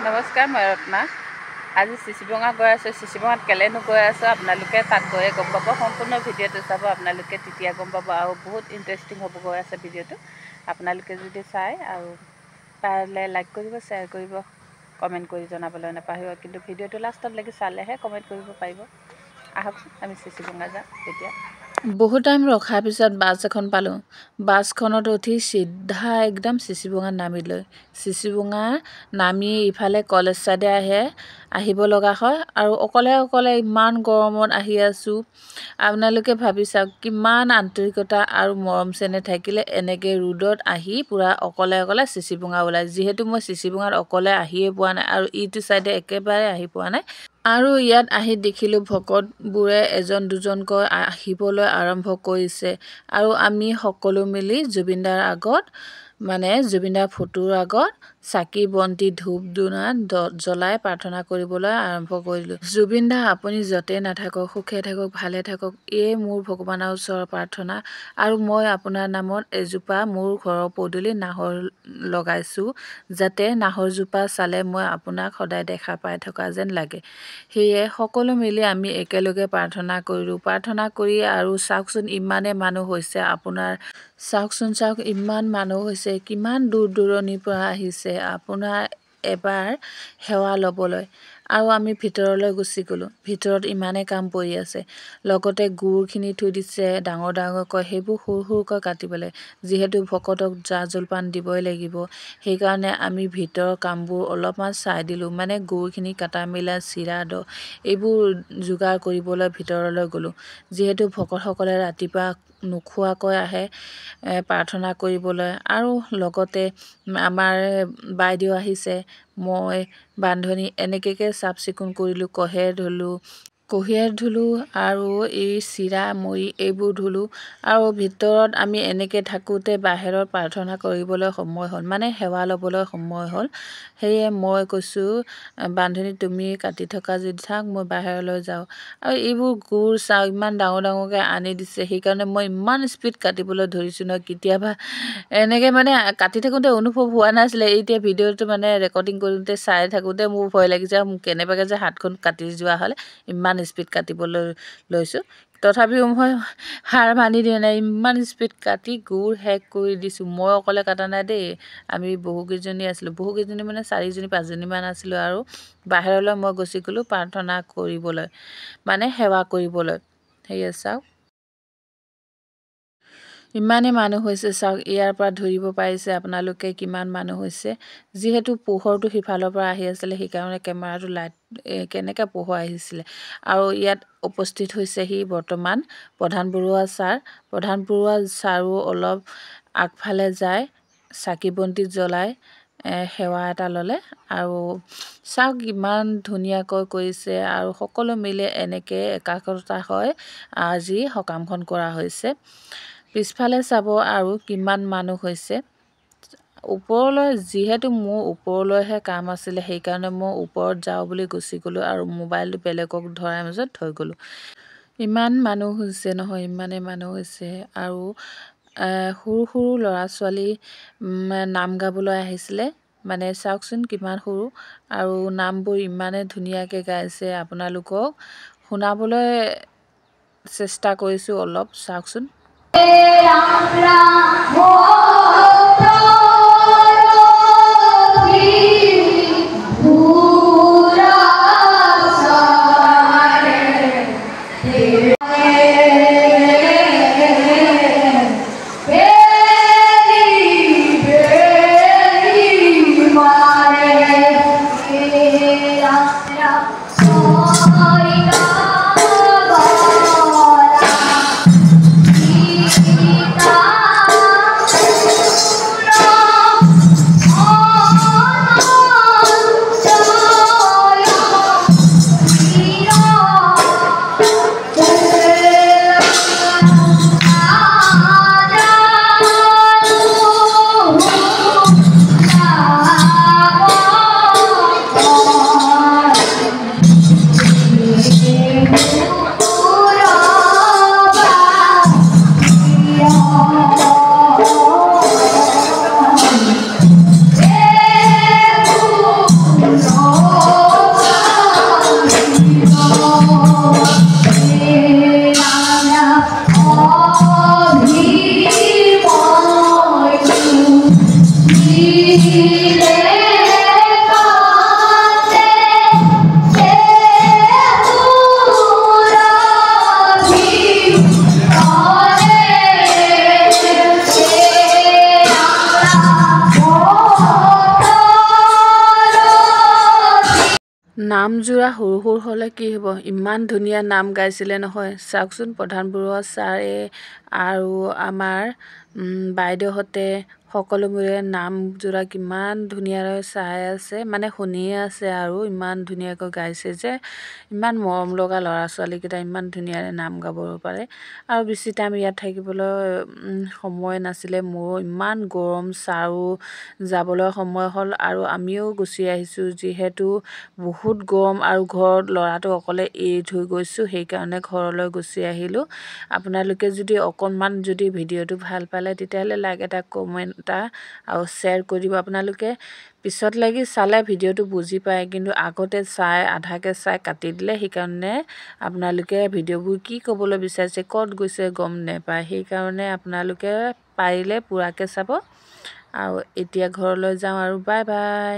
নমস্কাৰ, মই ৰত্না। আজি চিচিবঙা গৈ আছোঁ। চিচিবঙাত কেলেনো গৈ আছোঁ আপোনালোকে তাত গৈয়ে গম পাব। সম্পূৰ্ণ ভিডিঅ'টো চাব আপোনালোকে, তেতিয়া গম পাব। আৰু বহুত ইণ্টাৰেষ্টিং হ'ব গৈ আছে ভিডিঅ'টো। আপোনালোকে যদি চায় আৰু পাৰিলে লাইক কৰিব, শ্বেয়াৰ কৰিব, কমেণ্ট কৰি জনাবলৈ নাপাহৰিব। কিন্তু ভিডিঅ'টো লাষ্টলৈকে চালেহে কমেণ্ট কৰিব পাৰিব। আহকচোন, আমি চিচিবঙা যাম তেতিয়া। বহুত টাইম ৰখাৰ পিছত বাছ এখন পালোঁ। বাছখনত উঠি চিধা একদম চিচিবঙাত নামিলোঁ। চিচিবঙা নামি ইফালে কলেজ চাইডে আহিব লগা হয়। আৰু অকলে অকলে ইমান গৰমত আহি আছোঁ। আপোনালোকে ভাবি চাওক, কিমান আন্তৰিকতা আৰু মৰম চেনেহ থাকিলে এনেকৈ ৰ'দত আহি পূৰা অকলে অকলে চিচিবঙা ওলায়। যিহেতু মই চিচিবঙাত অকলে আহিয়ে পোৱা নাই আৰু ইটো চাইডে একেবাৰে আহি পোৱা নাই। আৰু ইয়াত আহি দেখিলোঁ ভকতবোৰে এজন দুজনকৈ আহিবলৈ আৰম্ভ কৰিছে। আৰু আমি সকলো মিলি জুবিনদাৰ আগত, মানে জুবিনদাৰ ফটোৰ আগত চাকি বন্তি ধূপ ধূনা জ্বলাই প্ৰাৰ্থনা কৰিবলৈ আৰম্ভ কৰিলোঁ। জুবিনদা, আপুনি য'তে নাথাকক, সুখে থাকক, ভালে থাকক, এই মোৰ ভগৱানৰ ওচৰৰ প্ৰাৰ্থনা। আৰু মই আপোনাৰ নামত এজোপা মোৰ ঘৰৰ পদূলিত নাহৰ লগাইছোঁ, যাতে নাহৰজোপা চালে মই আপোনাক সদায় দেখা পাই থকা যেন লাগে। সেয়ে সকলো মিলি আমি একেলগে প্ৰাৰ্থনা কৰিলোঁ। প্ৰাৰ্থনা কৰি আৰু চাওকচোন, ইমানেই মানুহ হৈছে আপোনাৰ। চাওক ইমান মানুহ হৈছে, কিমান দূৰ দূৰণিৰ পৰা আহিছে আপোনাৰ এবাৰ সেৱা ল'বলৈ। আৰু আমি ভিতৰলৈ গুচি গ'লোঁ। ভিতৰত ইমানেই কাম পৰি আছে। লগতে গুৰখিনি থৈ দিছে ডাঙৰ ডাঙৰকৈ, সেইবোৰ সৰু সৰুকৈ কাটিবলৈ। যিহেতু ভকতক জা জলপান দিবই লাগিব, সেইকাৰণে আমি ভিতৰৰ কামবোৰ অলপমান চাই দিলোঁ। মানে গুৰখিনি কাটা মেলা, চিৰা এইবোৰ যোগাৰ কৰিবলৈ ভিতৰলৈ গ'লোঁ। যিহেতু ভকতসকলে ৰাতিপুৱা নোখোৱাকৈ আহে প্ৰাৰ্থনা কৰিবলৈ। আৰু লগতে আমাৰ বাইদেউ আহিছে, মই বান্ধনি এনেকৈ চাফ চিকুণ কৰিলোঁ। কঢ়িয়াই ধুলোঁ আৰু এই চিৰা মুড়ি এইবোৰ ধুলোঁ। আৰু ভিতৰত আমি এনেকৈ থাকোঁতে বাহিৰত প্ৰাৰ্থনা কৰিবলৈ সময় হ'ল, মানে সেৱা ল'বলৈ সময় হ'ল। সেয়ে মই কৈছোঁ, বান্ধনি তুমি কাটি থকা যদি থাক, মই বাহিৰলৈ যাওঁ। আৰু এইবোৰ গুৰ চাওক, ইমান ডাঙৰ ডাঙৰকৈ আনি দিছে। সেইকাৰণে মই ইমান স্পীড কাটিবলৈ ধৰিছোঁ নহয়। কেতিয়াবা এনেকৈ মানে কাটি থাকোঁতে অনুভৱ হোৱা নাছিলে। এতিয়া ভিডিঅ'টো মানে ৰেকৰ্ডিং কৰোঁতে চাই থাকোঁতে মোৰ ভয় লাগিছে, কেনেবাকৈ যে হাতখন কাটি যোৱা হ'লে। ইমান স্পীড কাটিবলৈ লৈছোঁ। তথাপিও মই হাৰ মানি দিয়া নাই, ইমান স্পীড কাটি গুৰ শেষ কৰি দিছোঁ। মই অকলে কটা নাই দেই, আমি বহুকেইজনী আছিলোঁ। বহুকেইজনী মানে 4জনী 5জনীমান আছিলোঁ। আৰু বাহিৰলৈ মই গুচি গ'লোঁ প্ৰাৰ্থনা কৰিবলৈ, মানে সেৱা কৰিবলৈ। সেয়ে চাওক, ইমানেই মানুহ হৈছে। চাওক, ইয়াৰ পৰা ধৰিব পাৰিছে আপোনালোকে কিমান মানুহ হৈছে। যিহেতু পোহৰটো সিফালৰ পৰা আহি আছিলে, সেইকাৰণে কেমেৰাটো লাইট কেনেকৈ পোহৰ আহিছিলে। আৰু ইয়াত উপস্থিত হৈছেহি বৰ্তমান প্ৰধান বৰুৱা ছাৰ। প্ৰধান বৰুৱা ছাৰো অলপ আগফালে যায়, চাকি বন্তি জ্বলাই সেৱা এটা ল'লে। আৰু চাওক, ইমান ধুনীয়াকৈ কৰিছে। আৰু সকলো মিলি এনেকৈ একাগ্ৰতা হৈ আজি সকামখন কৰা হৈছে। পিছফালে চাব আৰু কিমান মানুহ হৈছে। ওপৰলৈ, যিহেতু মোৰ ওপৰলৈহে কাম আছিলে, সেইকাৰণে মই ওপৰত যাওঁ বুলি গুচি গ'লোঁ। আৰু মোবাইলটো বেলেগক ধৰাৰ মাজত থৈ গ'লোঁ। ইমান মানুহ হৈছে নহয়, ইমানেই মানুহ হৈছে। আৰু সৰু সৰু ল'ৰা ছোৱালী নাম গাবলৈ আহিছিলে। মানে চাওকচোন কিমান সৰু, আৰু নামবোৰ ইমানেই ধুনীয়াকৈ গাইছে। আপোনালোকক শুনাবলৈ চেষ্টা কৰিছোঁ অলপ, চাওকচোন। নামযোৰা সৰু সৰু হ'লে কি হ'ব, ইমান ধুনীয়া নাম গাইছিলে নহয়। চাওকচোন প্ৰধান বৰুৱা ছাৰে আৰু আমাৰ বাইদেউহঁতে সকলোবোৰে নামযোৰা কিমান ধুনীয়াকৈ চাই আছে, মানে শুনিয়ে আছে আৰু ইমান ধুনীয়াকৈ গাইছে যে ইমান মৰম লগা ল'ৰা ছোৱালীকেইটা ইমান ধুনীয়াকৈ নাম গাব পাৰে। আৰু বেছি টাইম ইয়াত থাকিবলৈ সময় নাছিলে মোৰো, ইমান গৰম, ছাৰো যাবলৈ সময় হ'ল আৰু আমিও গুচি আহিছোঁ যিহেতু বহুত গৰম আৰু ঘৰত ল'ৰাটো অকলে এৰি থৈ গৈছোঁ, সেইকাৰণে ঘৰলৈ গুচি আহিলোঁ। আপোনালোকে যদি অকণমান যদি ভিডিঅ'টো ভাল পালে তেতিয়াহ'লে লাইক এটা, কমেণ্ট এটা আৰু শ্বেয়াৰ কৰি দিব। আপোনালোকে পিছত লাগি চালে ভিডিঅ'টো বুজি পায়, কিন্তু আগতে চাই আধাকৈ চাই কাটি দিলে, সেইকাৰণে আপোনালোকে ভিডিঅ'বোৰ কি ক'বলৈ বিচাৰিছে, ক'ত গৈছে গম নাপায়। সেইকাৰণে আপোনালোকে পাৰিলে পূৰাকৈ চাব। আৰু এতিয়া ঘৰলৈ যাওঁ আৰু বাই বাই।